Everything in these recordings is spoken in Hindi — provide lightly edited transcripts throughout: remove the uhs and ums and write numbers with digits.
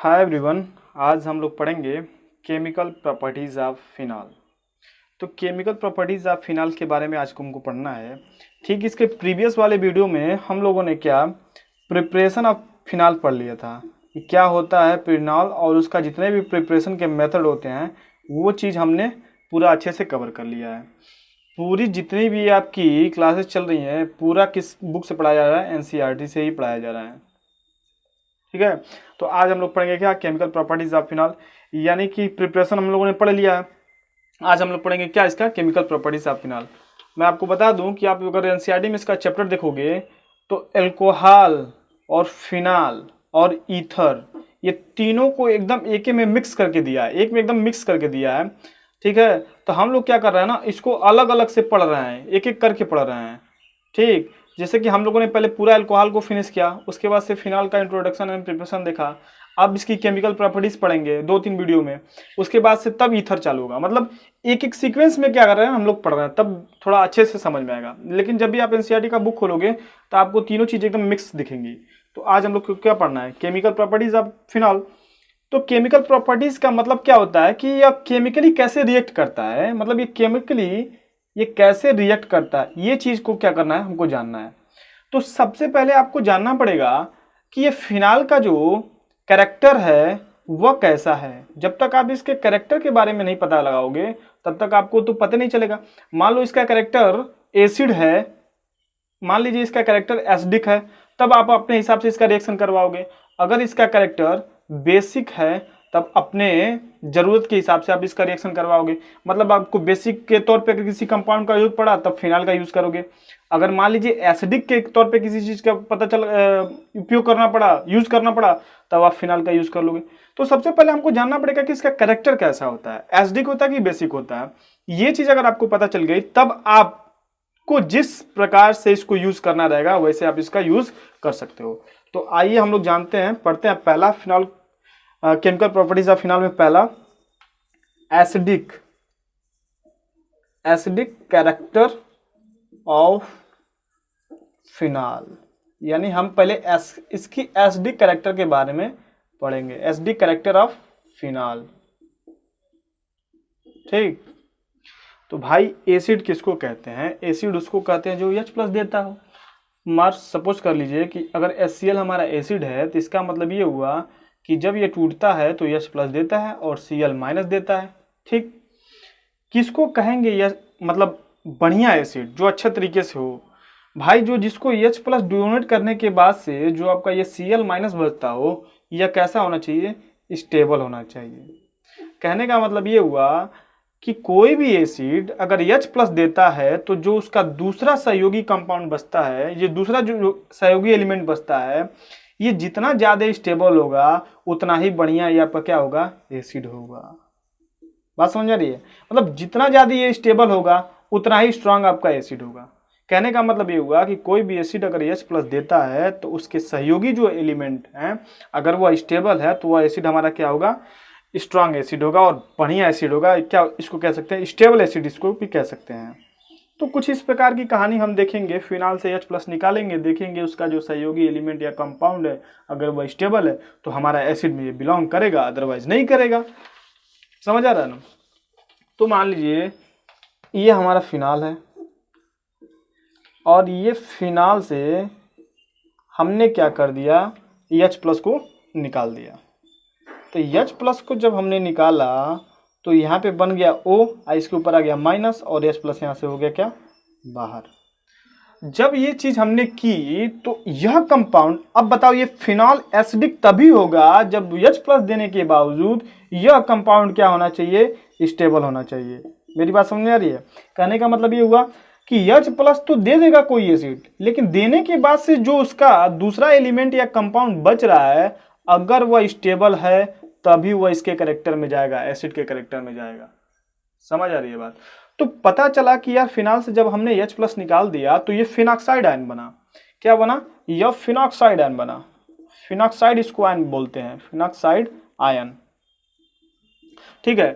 Hi everyone. आज हम लोग पढ़ेंगे केमिकल प्रॉपर्टीज़ ऑफ फिनॉल। तो केमिकल प्रॉपर्टीज़ ऑफ फिनॉल के बारे में आज हमको पढ़ना है। ठीक इसके प्रीवियस वाले वीडियो में हम लोगों ने क्या प्रिपरेशन ऑफ फिनॉल पढ़ लिया था कि क्या होता है फिनॉल और उसका जितने भी प्रिपरेशन के मेथड होते हैं वो चीज़ हमने पूरा अच्छे से कवर कर लिया है। पूरी जितनी भी आपकी क्लासेस चल रही हैं पूरा किस बुक से पढ़ाया जा रहा है, एनसीईआरटी से ही पढ़ाया जा रहा है। ठीक है, तो आज हम लोग पढ़ेंगे क्या केमिकल प्रॉपर्टीज ऑफ फिनॉल, यानी कि प्रिपरेशन हम लोगों ने पढ़ लिया है। आज हम लोग पढ़ेंगे क्या इसका केमिकल प्रॉपर्टीज ऑफ फिनॉल। मैं आपको बता दूं कि आप अगर एनसीईआरटी में इसका चैप्टर देखोगे तो अल्कोहल और फिनॉल और ईथर ये तीनों को एकदम एक में मिक्स करके दिया है, एक में एकदम मिक्स करके दिया है। ठीक है, तो हम लोग क्या कर रहे हैं ना, इसको अलग अलग से पढ़ रहे हैं, एक एक करके पढ़ रहे हैं। ठीक, जैसे कि हम लोगों ने पहले पूरा अल्कोहल को फिनिश किया, उसके बाद से फिनॉल का इंट्रोडक्शन एंड प्रिपरेशन देखा। अब इसकी केमिकल प्रॉपर्टीज पढ़ेंगे 2-3 वीडियो में, उसके बाद से तब ईथर चालू होगा। मतलब एक एक सीक्वेंस में क्या कर रहे हैं हम लोग पढ़ रहे हैं, तब थोड़ा अच्छे से समझ में आएगा। लेकिन जब भी आप एनसीईआरटी का बुक खोलोगे तो आपको तीनों चीज़ एकदम मिक्स दिखेंगी। तो आज हम लोग को क्या पढ़ना है, केमिकल प्रॉपर्टीज ऑफ फिनॉल। तो केमिकल प्रॉपर्टीज का मतलब क्या होता है कि यह केमिकली कैसे रिएक्ट करता है, मतलब ये केमिकली ये कैसे रिएक्ट करता है, ये चीज को क्या करना है हमको जानना है। तो सबसे पहले आपको जानना पड़ेगा कि ये फिनॉल का जो कैरेक्टर है वह कैसा है। जब तक आप इसके कैरेक्टर के बारे में नहीं पता लगाओगे तब तक आपको तो पता नहीं चलेगा। मान लो इसका कैरेक्टर एसिड है, मान लीजिए इसका कैरेक्टर एसिडिक है, तब आप अपने हिसाब से इसका रिएक्शन करवाओगे। अगर इसका कैरेक्टर बेसिक है तब अपने जरूरत के हिसाब से आप इसका रिएक्शन करवाओगे। मतलब आपको बेसिक के तौर पे किसी कंपाउंड का यूज पड़ा तब फिनॉल का यूज करोगे। अगर मान लीजिए एसिडिक के तौर पे किसी चीज का उपयोग करना पड़ा, यूज करना पड़ा, तब आप फिनॉल का यूज कर लोगे। तो सबसे पहले हमको जानना पड़ेगा कि इसका कैरेक्टर कैसा होता है, एसिडिक होता है कि बेसिक होता है। ये चीज अगर आपको पता चल गई तब आपको जिस प्रकार से इसको यूज करना रहेगा वैसे आप इसका यूज कर सकते हो। तो आइए हम लोग जानते हैं, पढ़ते हैं पहला phenol chemical properties of phenol में पहला एसिडिक कैरेक्टर ऑफ फिनॉल। यानी हम पहले इसकी एसिडिक कैरेक्टर के बारे में पढ़ेंगे, एसिडिक कैरेक्टर ऑफ फिनॉल। ठीक, तो भाई एसिड किसको कहते हैं? एसिड उसको कहते हैं जो H+ देता हो। मार्च सपोज कर लीजिए कि अगर HCl हमारा एसिड है तो इसका मतलब ये हुआ कि जब ये टूटता है तो H+ देता है और Cl- देता है। ठीक, किसको कहेंगे यह मतलब बढ़िया एसिड जो अच्छा तरीके से हो? भाई जो जिसको H+ डोनेट करने के बाद से जो आपका ये Cl- बचता हो, यह कैसा होना चाहिए? स्टेबल होना चाहिए। कहने का मतलब ये हुआ कि कोई भी एसिड अगर H+ देता है तो जो उसका दूसरा सहयोगी कंपाउंड बचता है, ये दूसरा जो सहयोगी एलिमेंट बचता है, ये जितना ज्यादा स्टेबल होगा उतना ही बढ़िया ये आपका क्या होगा? एसिड होगा। बात समझ आ रही है? मतलब जितना ज्यादा ये स्टेबल होगा उतना ही स्ट्रांग आपका एसिड होगा। कहने का मतलब ये हुआ कि कोई भी एसिड अगर H+ देता है तो उसके सहयोगी जो एलिमेंट हैं अगर वह स्टेबल है तो वह एसिड हमारा क्या होगा? स्ट्रांग एसिड होगा और बढ़िया एसिड होगा। क्या इसको कह सकते हैं? स्टेबल एसिड इसको भी कह सकते हैं। तो कुछ इस प्रकार की कहानी हम देखेंगे। फिनॉल से H+ निकालेंगे, देखेंगे उसका जो सहयोगी एलिमेंट या कंपाउंड है अगर वह स्टेबल है तो हमारा एसिड में ये बिलोंग करेगा, अदरवाइज नहीं करेगा। समझ आ रहा है ना? तो मान लीजिए ये हमारा फिनॉल है और ये फिनॉल से हमने क्या कर दिया? H+ को निकाल दिया। तो H+ को जब हमने निकाला तो यहाँ पे बन गया O, इसके ऊपर आ गया माइनस और H+ यहाँ से हो गया क्या? बाहर। जब ये चीज हमने की तो यह कंपाउंड, अब बताओ ये फिनॉल एसिडिक तभी होगा जब H+ देने के बावजूद यह कंपाउंड क्या होना चाहिए? स्टेबल होना चाहिए। मेरी बात समझ में आ रही है? कहने का मतलब ये हुआ कि H+ तो दे देगा कोई एसिड, लेकिन देने के बाद से जो उसका दूसरा एलिमेंट या कंपाउंड बच रहा है अगर वह स्टेबल है तभी वह इसके कैरेक्टर में जाएगा, एसिड के कैरेक्टर में जाएगा। समझ आ रही है बात? तो पता चला कि यार फिनॉल से जब हमने H+ निकाल दिया तो ये फिनॉक्साइड आयन बना। क्या बना? यह फिनॉक्साइड आयन बना। फिनॉक्साइड इसको आयन बोलते हैं, फिनॉक्साइड आयन। ठीक है,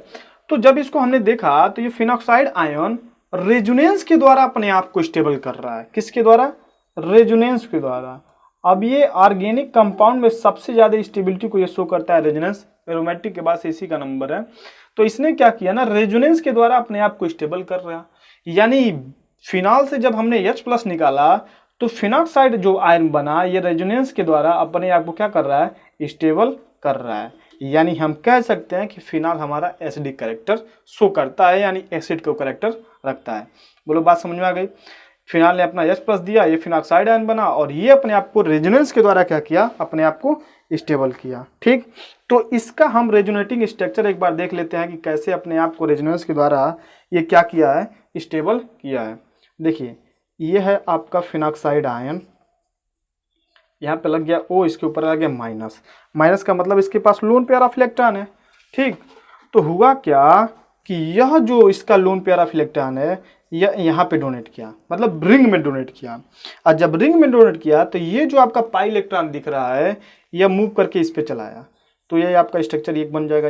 तो जब इसको हमने देखा तो ये फिनॉक्साइड आयन रेजोनेंस के द्वारा अपने आप को स्टेबल कर रहा है। किसके द्वारा? रेजोनेंस के द्वारा। अब ये ऑर्गेनिक कंपाउंड में सबसे ज़्यादा स्टेबिलिटी को ये शो करता है रेजोनेंस, एरोमेटिक के बाद इसी का नंबर है। तो इसने क्या किया ना, रेजोनेंस के द्वारा अपने आप को स्टेबल कर रहा है। यानी फिनाल से जब हमने H+ निकाला तो फिनॉक्साइड जो आयन बना ये रेजोनेंस के द्वारा अपने आप को क्या कर रहा है, स्टेबल कर रहा है। यानी हम कह सकते हैं कि फिनाल हमारा एसिडिक कैरेक्टर शो करता है, यानी एसिड को कैरेक्टर रखता है। बोलो बात समझ में आ गई। फिनाल ने अपना H+ दिया, ये फिनॉक्साइड आयन बना और ये अपने आप को रेजोनेंस के द्वारा क्या किया, अपने आप को स्टेबल किया। ठीक, तो इसका हम रेजोनेटिंग स्ट्रक्चर एक बार देख लेते हैं कि कैसे अपने आप को रेजोनेंस के द्वारा ये क्या किया है, स्टेबल किया है। देखिए ये है आपका फिनॉक्साइड आयन, यहाँ पे लग गया O, इसके ऊपर लग गया माइनस। माइनस का मतलब इसके पास लोन पेयर ऑफ इलेक्ट्रॉन है। ठीक, तो हुआ क्या कि यह जो इसका लोन पेयर ऑफ इलेक्ट्रॉन है यह यहाँ पे डोनेट किया, मतलब रिंग में डोनेट किया। और जब रिंग में डोनेट किया तो ये जो आपका पाई इलेक्ट्रॉन दिख रहा है यह मूव करके इस पे चलाया, तो ये आपका स्ट्रक्चर एक बन जाएगा।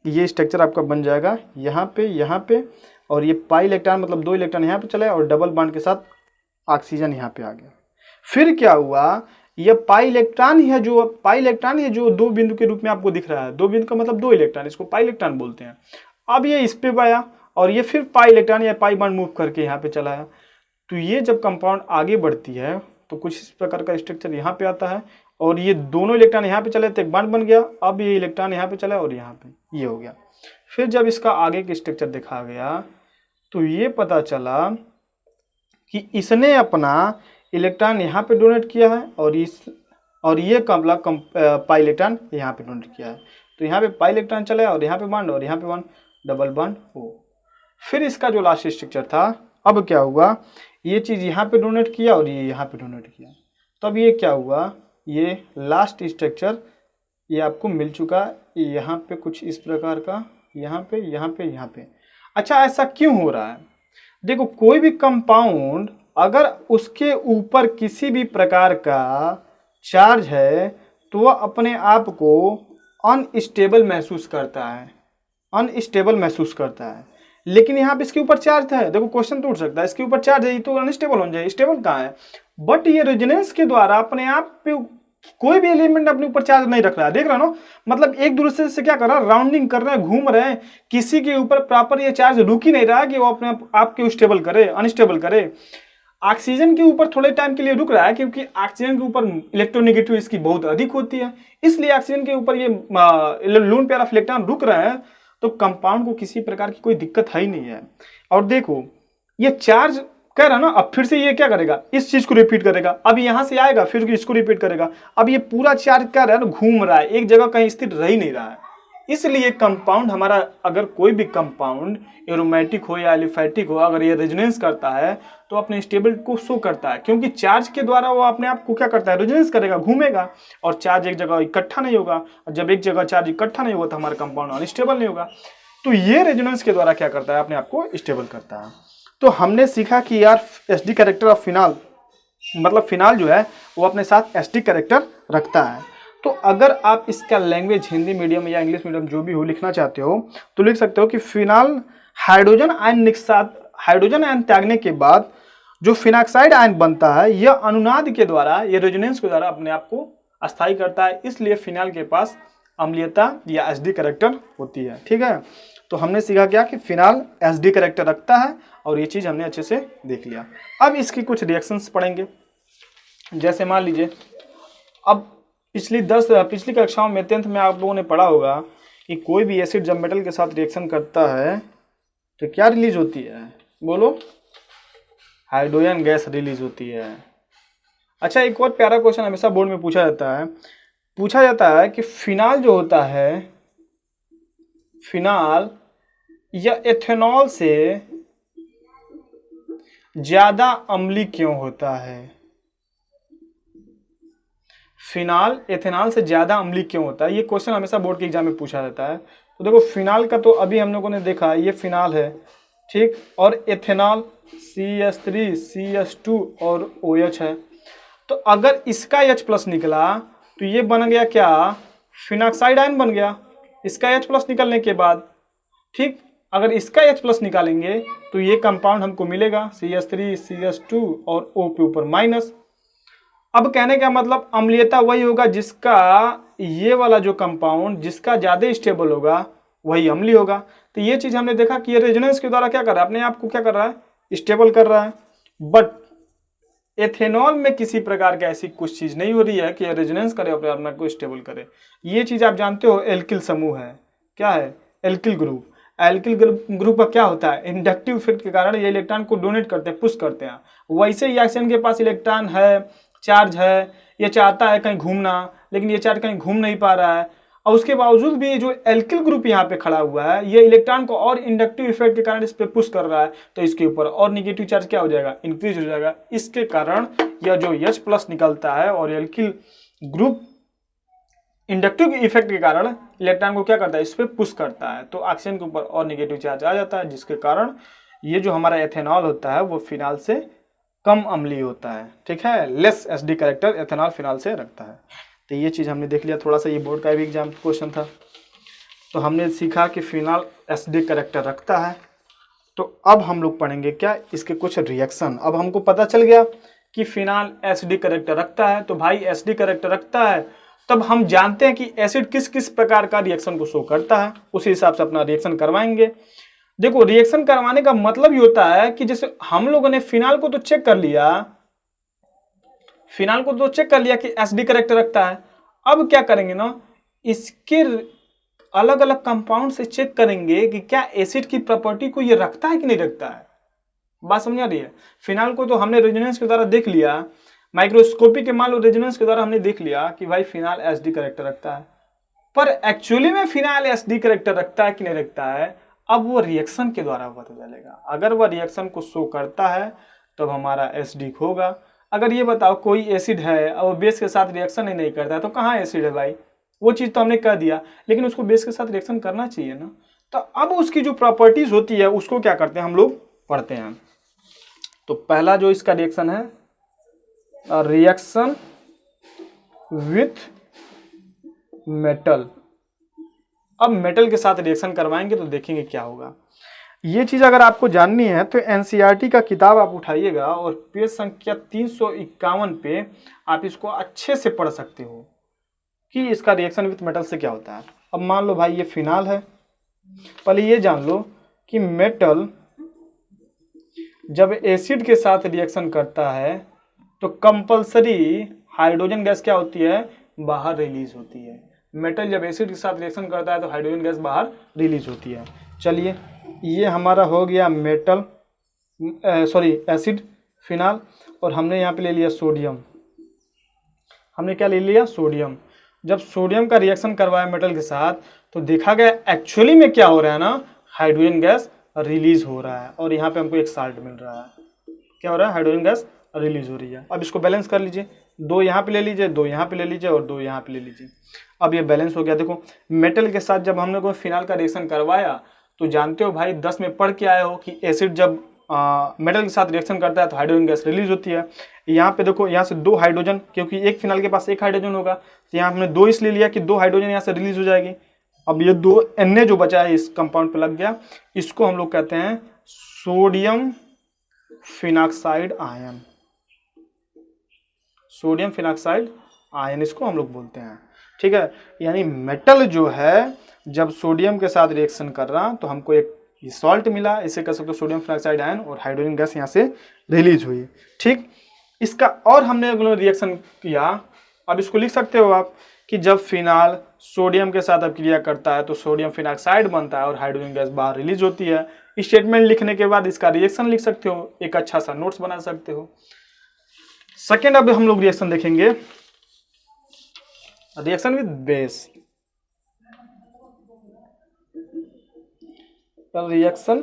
ये स्ट्रक्चर आपका बन जाएगा यहाँ पे, और ये पाई इलेक्ट्रॉन मतलब 2 इलेक्ट्रॉन यहाँ पे चले और डबल बॉन्ड के साथ ऑक्सीजन यहाँ पे आ गया। फिर क्या हुआ, ये पाई इलेक्ट्रॉन है जो 2 बिंदु के रूप में आपको दिख रहा है। 2 बिंदु का मतलब 2 इलेक्ट्रॉन, इसको पाई इलेक्ट्रॉन बोलते हैं। अब ये इस पे आया और ये फिर पाई इलेक्ट्रॉन या पाई बॉन्ड मूव करके यहाँ पे चला है। तो ये जब कंपाउंड आगे बढ़ती है तो कुछ इस प्रकार का स्ट्रक्चर यहाँ पे आता है और ये दोनों इलेक्ट्रॉन यहाँ पे चले तो एक बॉन्ड बन गया। अब ये इलेक्ट्रॉन यहाँ पे चला और यहाँ पे ये हो गया। फिर जब इसका आगे का स्ट्रक्चर देखा गया तो ये पता चला कि इसने अपना इलेक्ट्रॉन यहाँ पे डोनेट किया है और ये पाई इलेक्ट्रॉन यहाँ पे डोनेट किया है। तो यहाँ पे पाई इलेक्ट्रॉन चला और यहाँ पे बॉन्ड और यहाँ पे बॉन्ड, डबल बॉन्ड हो। फिर इसका जो लास्ट स्ट्रक्चर था, अब क्या हुआ, ये चीज़ यहाँ पे डोनेट किया और ये यहाँ पे डोनेट किया। तब ये क्या हुआ, ये लास्ट स्ट्रक्चर ये आपको मिल चुका है यहाँ पे कुछ इस प्रकार का, यहाँ पे। अच्छा ऐसा क्यों हो रहा है? देखो कोई भी कंपाउंड अगर उसके ऊपर किसी भी प्रकार का चार्ज है तो वह अपने आप को अनस्टेबल महसूस करता है। लेकिन यहाँ पे इसके ऊपर चार्ज है। देखो क्वेश्चन तो उठ सकता है, इसके ऊपर चार्ज है तो अनस्टेबल हो जाए, स्टेबल कहाँ है? बट ये रेजोनेंस के द्वारा अपने आप पे कोई भी एलिमेंट अपने ऊपर चार्ज नहीं रख रहा है। देख रहा ना, मतलब एक दूसरे से क्या कर रहा है, राउंडिंग कर रहे हैं, घूम रहे हैं। किसी के ऊपर प्रॉपर ये चार्ज रुक ही नहीं रहा है कि वो अपने आप के स्टेबल करे, अनस्टेबल करे। ऑक्सीजन के ऊपर थोड़े टाइम के लिए रुक रहा है क्योंकि ऑक्सीजन के ऊपर इलेक्ट्रोनेगेटिव इसकी बहुत अधिक होती है, इसलिए ऑक्सीजन के ऊपर ये लोन पेयर ऑफ इलेक्ट्रॉन रुक रहे हैं। तो कंपाउंड को किसी प्रकार की कोई दिक्कत है ही नहीं है। और देखो ये चार्ज कह रहा ना, अब फिर से ये क्या करेगा, इस चीज को रिपीट करेगा। अब यहां से आएगा फिर इसको रिपीट करेगा। अब ये पूरा चार्ज क्या रहा है ना, घूम रहा है, एक जगह कहीं स्थिर रह ही नहीं रहा है। इसलिए कंपाउंड हमारा, अगर कोई भी कंपाउंड एरोमेटिक हो या एलिफैटिक हो, अगर ये रेजोनेंस करता है तो अपने स्टेबल को शो करता है, क्योंकि चार्ज के द्वारा वो अपने आप को क्या करता है, रेजोनेंस करेगा, घूमेगा और चार्ज एक जगह इकट्ठा नहीं होगा। और जब एक जगह चार्ज इकट्ठा नहीं होगा तो हमारा कंपाउंड अनस्टेबल नहीं होगा। तो ये रेजोनेंस के द्वारा क्या करता है, अपने आप को स्टेबल करता है। तो हमने सीखा कि यार एसिडिक कैरेक्टर ऑफ फिनाल, मतलब फिनाल जो है वो अपने साथ एसिडिक कैरेक्टर रखता है। तो अगर आप इसका लैंग्वेज हिंदी मीडियम या इंग्लिश मीडियम जो भी हो लिखना चाहते हो तो लिख सकते हो कि फिनाल हाइड्रोजन आयन त्यागने के बाद जो फिनॉक्साइड आयन बनता है यह अनुनाद के द्वारा, यह रेजोनेंस के द्वारा अपने आप को अस्थायी करता है। इसलिए फिनाल के पास अम्लीयता या एसिडिक कैरेक्टर होती है। ठीक है, तो हमने सीखा क्या कि फिनाल एसिडिक कैरेक्टर रखता है और ये चीज़ हमने अच्छे से देख लिया। अब इसकी कुछ रिएक्शंस पढ़ेंगे। जैसे मान लीजिए, अब पिछली कक्षाओं में 10th में आप लोगों ने पढ़ा होगा कि कोई भी एसिड जब मेटल के साथ रिएक्शन करता है तो क्या रिलीज होती है, बोलो? हाइड्रोजन गैस रिलीज होती है। अच्छा, एक और प्यारा क्वेश्चन हमेशा बोर्ड में पूछा जाता है कि फिनाल जो होता है, फिनाल या एथेनॉल से ज्यादा अम्लीय क्यों होता है? फिनाल एथेनॉल से ज्यादा अम्लीय क्यों होता है? ये क्वेश्चन हमेशा बोर्ड के एग्जाम में पूछा जाता है। तो देखो फिनाल का तो अभी हम लोगों ने देखा, ये फिनाल है, ठीक, और एथेनॉल CH3 CH2 और OH है। तो अगर इसका H+ निकला तो ये बन गया क्या, फिनॉक्साइड आयन बन गया इसका H+ निकलने के बाद। ठीक, अगर इसका H+ निकालेंगे तो ये कंपाउंड हमको मिलेगा CH3 CH2 और O के ऊपर माइनस, अब कहने का मतलब अम्लीयता वही होगा जिसका ये वाला जो कंपाउंड जिसका ज्यादा स्टेबल होगा वही अम्लीय होगा। तो ये चीज हमने देखा कि ये रेजोनेंस के द्वारा क्या कर रहा है, अपने आप को क्या कर रहा है, स्टेबल कर रहा है। बट एथेनॉल में किसी प्रकार की ऐसी कुछ चीज नहीं हो रही है कि रेजोनेंस करे और अपने को स्टेबल करे। ये चीज आप जानते हो एल्किल समूह है, क्या है, एल्किल ग्रुप। एल्किल ग्रुप का क्या होता है, इंडक्टिव इफेक्ट के कारण ये इलेक्ट्रॉन को डोनेट करते हैं, पुश करते हैं। वैसे ही ऑक्सीजन के पास इलेक्ट्रॉन है, चार्ज है, ये चाहता है कहीं घूमना, लेकिन ये चार्ज कहीं घूम नहीं पा रहा है, और उसके बावजूद भी जो एल्किल ग्रुप यहाँ पे खड़ा हुआ है ये इलेक्ट्रॉन को और इंडक्टिव इफेक्ट के कारण इस पे पुश कर रहा है, तो इसके ऊपर और निगेटिव चार्ज क्या हो जाएगा, इंक्रीज हो जाएगा। इसके कारण यह जो H+ निकलता है और एल्किल ग्रुप इंडक्टिव इफेक्ट के कारण इलेक्ट्रॉन को क्या करता है, इस पे पुश करता है, तो ऑक्सीजन के ऊपर और निगेटिव चार्ज आ जाता है, जिसके कारण ये जो हमारा एथेनॉल होता है वो फिनाल से कम अम्लीय होता है। ठीक है, less acidic character ethanol phenol से रखता है। तो ये चीज हमने देख लिया, थोड़ा सा ये बोर्ड का भी एग्जाम क्वेश्चन था। तो हमने सीखा कि फिनाल एसिडिक कैरेक्टर रखता है। तो अब हम लोग पढ़ेंगे क्या, इसके कुछ रिएक्शन। अब हमको पता चल गया कि फिनाल एसिडिक कैरेक्टर रखता है, तो भाई एसिडिक कैरेक्टर रखता है, तब हम जानते हैं कि एसिड किस किस प्रकार का रिएक्शन को शो करता है, उसी हिसाब से अपना रिएक्शन करवाएंगे। देखो रिएक्शन करवाने का मतलब ये होता है कि जैसे हम लोगों ने फिनाल को तो चेक कर लिया, फिनाल को तो चेक कर लिया कि एसिडिक कैरेक्टर रखता है, अब क्या करेंगे ना, इसके अलग अलग कंपाउंड से चेक करेंगे कि क्या एसिड की प्रॉपर्टी को ये रखता है कि नहीं रखता है। बात समझ आ रही है। फिनाल को तो हमने रेजोनेंस के द्वारा देख लिया, माइक्रोस्कोपी के मान लो रेजोनेंस के द्वारा हमने देख लिया कि भाई फिनाल एसिडिक कैरेक्टर रखता है, पर एक्चुअली में फिनाल एसिडिक कैरेक्टर रखता है कि नहीं रखता है, अब वो रिएक्शन के द्वारा पता चलेगा। अगर वह रिएक्शन को शो करता है तब हमारा एसिडिक होगा। अगर ये बताओ कोई एसिड है और बेस के साथ रिएक्शन ही नहीं करता है तो कहाँ एसिड है भाई, वो चीज तो हमने कह दिया, लेकिन उसको बेस के साथ रिएक्शन करना चाहिए ना। तो अब उसकी जो प्रॉपर्टीज होती है उसको क्या करते हैं हम लोग पढ़ते हैं। तो पहला जो इसका रिएक्शन है, रिएक्शन विथ मेटल। अब मेटल के साथ रिएक्शन करवाएंगे तो देखेंगे क्या होगा। ये चीज अगर आपको जाननी है तो एनसीईआरटी का किताब आप उठाइएगा और पेज संख्या 351 पे आप इसको अच्छे से पढ़ सकते हो कि इसका रिएक्शन विथ मेटल से क्या होता है। अब मान लो भाई ये फिनाल है, पहले ये जान लो कि मेटल जब एसिड के साथ रिएक्शन करता है तो कंपल्सरी हाइड्रोजन गैस क्या होती है, बाहर रिलीज होती है। मेटल जब एसिड के साथ रिएक्शन करता है तो हाइड्रोजन गैस बाहर रिलीज होती है। चलिए ये हमारा हो गया मेटल, सॉरी एसिड फिनाल, और हमने यहाँ पे ले लिया सोडियम। हमने क्या ले लिया, सोडियम। जब सोडियम का रिएक्शन करवाया मेटल के साथ तो देखा गया एक्चुअली में क्या हो रहा है ना, हाइड्रोजन गैस रिलीज हो रहा है, और यहाँ पे हमको एक साल्ट मिल रहा है। क्या हो रहा है, हाइड्रोजन गैस रिलीज हो रही है। अब इसको बैलेंस कर लीजिए, 2 यहाँ पे ले लीजिए, 2 यहाँ पे ले लीजिए और 2 यहाँ पे ले लीजिए। अब ये बैलेंस हो गया। देखो मेटल के साथ जब हमने कोई फिनाल का रिएक्शन करवाया तो जानते हो भाई 10 में पढ़ के आए हो कि एसिड जब मेटल के साथ रिएक्शन करता है तो हाइड्रोजन गैस रिलीज होती है। यहाँ पे देखो यहाँ से 2 हाइड्रोजन, क्योंकि एक फिनाल के पास 1 हाइड्रोजन होगा तो यहाँ हमने 2 इसलिए लिया कि 2 हाइड्रोजन यहाँ से रिलीज हो जाएगी। अब ये 2 Na जो बचा है इस कंपाउंड पे लग गया, इसको हम लोग कहते हैं sodium phenoxide ion. Sodium phenoxide ion इसको हम लोग बोलते हैं। ठीक है, यानी मेटल जो है जब सोडियम के साथ रिएक्शन कर रहा तो हमको एक सॉल्ट मिला, इसे कह सकते हो सोडियम फिनॉक्साइड आयन, और हाइड्रोजन गैस यहाँ से रिलीज हुई। ठीक, इसका और हमने रिएक्शन किया। अब इसको लिख सकते हो आप कि जब फिनाल सोडियम के साथ अभिक्रिया करता है तो सोडियम फिनॉक्साइड बनता है और हाइड्रोजन गैस बाहर रिलीज होती है। स्टेटमेंट लिखने के बाद इसका रिएक्शन लिख सकते हो, एक अच्छा सा नोट्स बना सकते हो। सेकेंड अब हम लोग रिएक्शन देखेंगे, reaction with base. Reaction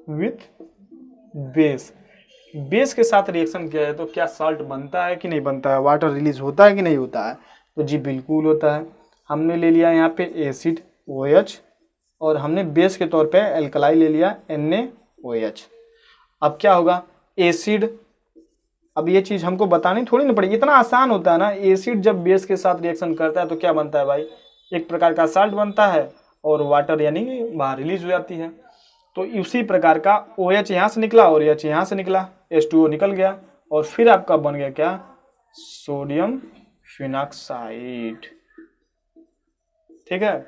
with base, base के साथ रिएक्शन किया है तो क्या साल्ट बनता है कि नहीं बनता है, वाटर रिलीज होता है कि नहीं होता है, तो जी बिल्कुल होता है। हमने ले लिया यहाँ पे एसिड OH और हमने बेस के तौर पे एल्कलाई ले लिया NaOH। अब क्या होगा, एसिड, अब ये चीज हमको बतानी थोड़ी ना पड़ेगी, इतना आसान होता है ना। एसिड जब बेस के साथ रिएक्शन करता है तो क्या बनता है भाई, एक प्रकार का साल्ट बनता है और वाटर यानी बाहर रिलीज हो जाती है। तो उसी प्रकार का OH यहाँ से निकला और H यहाँ से निकला, H2O निकल गया और फिर आपका बन गया क्या, सोडियम फिनॉक्साइड। ठीक है,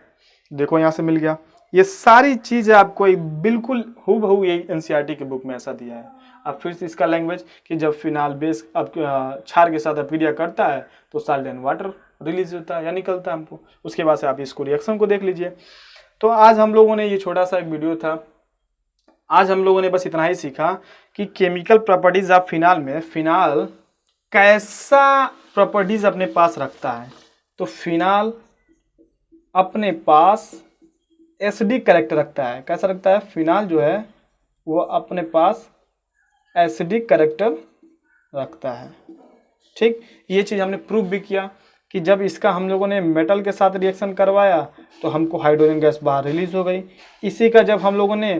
देखो यहां से मिल गया। ये सारी चीजें आपको बिल्कुल हूबहू ये एनसीईआरटी की बुक में ऐसा दिया है। अब फिर से इसका लैंग्वेज कि जब फिनाल बेस अब क्षार के साथ अभिक्रिया करता है तो साल्ट एंड वाटर रिलीज होता है या निकलता है हमको। उसके बाद से आप इसको रिएक्शन को देख लीजिए। तो आज हम लोगों ने ये छोटा सा एक वीडियो था, आज हम लोगों ने बस इतना ही सीखा कि केमिकल प्रॉपर्टीज ऑफ फिनाल में फिनाल कैसा प्रॉपर्टीज अपने पास रखता है। तो फिनाल अपने पास एसिडिक कैरेक्टर रखता है। कैसा रखता है, फिनाल जो है वो अपने पास एसिडिक कैरेक्टर रखता है। ठीक, ये चीज़ हमने प्रूव भी किया कि जब इसका हम लोगों ने मेटल के साथ रिएक्शन करवाया तो हमको हाइड्रोजन गैस बाहर रिलीज हो गई। इसी का जब हम लोगों ने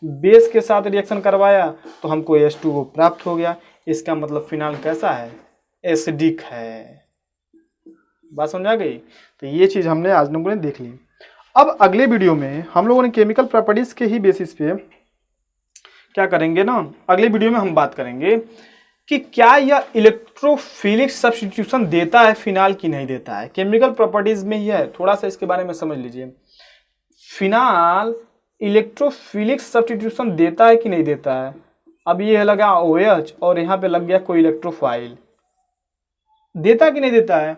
बेस के साथ रिएक्शन करवाया तो हमको H2O प्राप्त हो गया। इसका मतलब फिनाल कैसा है, एसिडिक है। बात समझ आ गई। तो ये चीज़ हमने आज लोगों ने देख ली। अब अगले वीडियो में हम लोगों ने केमिकल प्रॉपर्टीज के ही बेसिस पे क्या करेंगे ना, अगले वीडियो में हम बात करेंगे कि क्या यह इलेक्ट्रोफिलिक सब्स्टिट्यूशन देता है फिनाल की नहीं देता है। केमिकल प्रॉपर्टीज में ही है, थोड़ा सा इसके बारे में समझ लीजिए। फिनाल इलेक्ट्रोफिलिक सब्स्टिट्यूशन देता है कि नहीं देता है। अब ये लगा OH और यहाँ पे लग गया कोई इलेक्ट्रोफाइल, देता कि नहीं देता है।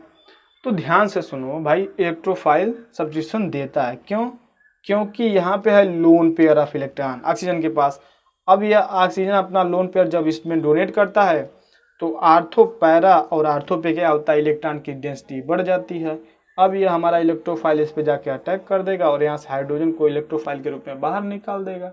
तो ध्यान से सुनो भाई, इलेक्ट्रोफाइल सब्स्टिट्यूशन देता है। क्यों, क्योंकि यहाँ पे है lone pair of electron oxygen के पास। अब यह ऑक्सीजन अपना लोन पेयर जब इसमें डोनेट करता है तो आर्थो पैरा और आर्थो पे क्या होता है, इलेक्ट्रॉन की डेंसिटी बढ़ जाती है। अब यह हमारा इलेक्ट्रोफाइल इस पे जाके अटैक कर देगा और यहाँ से हाइड्रोजन को इलेक्ट्रोफाइल के रूप में बाहर निकाल देगा।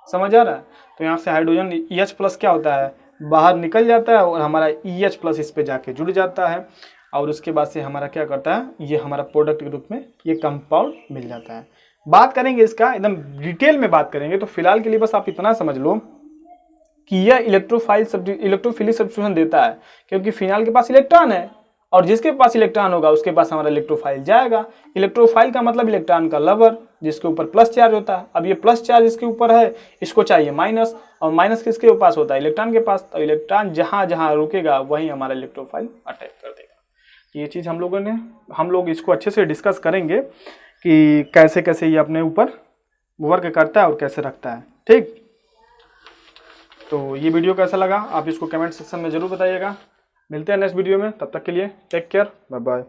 समझ आ रहा है। तो यहाँ से हाइड्रोजन EH+ क्या होता है, बाहर निकल जाता है और हमारा EH+ इस पे जाके जुड़ जाता है और उसके बाद से हमारा क्या करता है, ये हमारा प्रोडक्ट के रूप में ये कंपाउंड मिल जाता है। बात करेंगे इसका एकदम डिटेल में बात करेंगे। तो फिलहाल के लिए बस आप इतना समझ लो कि यह इलेक्ट्रोफिलिक सब्स्टिट्यूशन देता है क्योंकि फिनाल के पास इलेक्ट्रॉन है और जिसके पास इलेक्ट्रॉन होगा उसके पास हमारा इलेक्ट्रोफाइल जाएगा। इलेक्ट्रोफाइल का मतलब इलेक्ट्रॉन का लवर, जिसके ऊपर प्लस चार्ज होता है। अब ये प्लस चार्ज इसके ऊपर है, इसको चाहिए माइनस, और माइनस किसके पास होता है, इलेक्ट्रॉन के पास। तो इलेक्ट्रॉन जहां जहां रुकेगा वहीं हमारा इलेक्ट्रोफाइल अटैक कर देगा। ये चीज़ हम लोग इसको अच्छे से डिस्कस करेंगे कि कैसे कैसे ये अपने ऊपर वर्क करता है और कैसे रखता है। ठीक, तो ये वीडियो कैसा लगा आप इसको कमेंट सेक्शन में जरूर बताइएगा। मिलते हैं नेक्स्ट वीडियो में, तब तक के लिए टेक केयर, बाय बाय।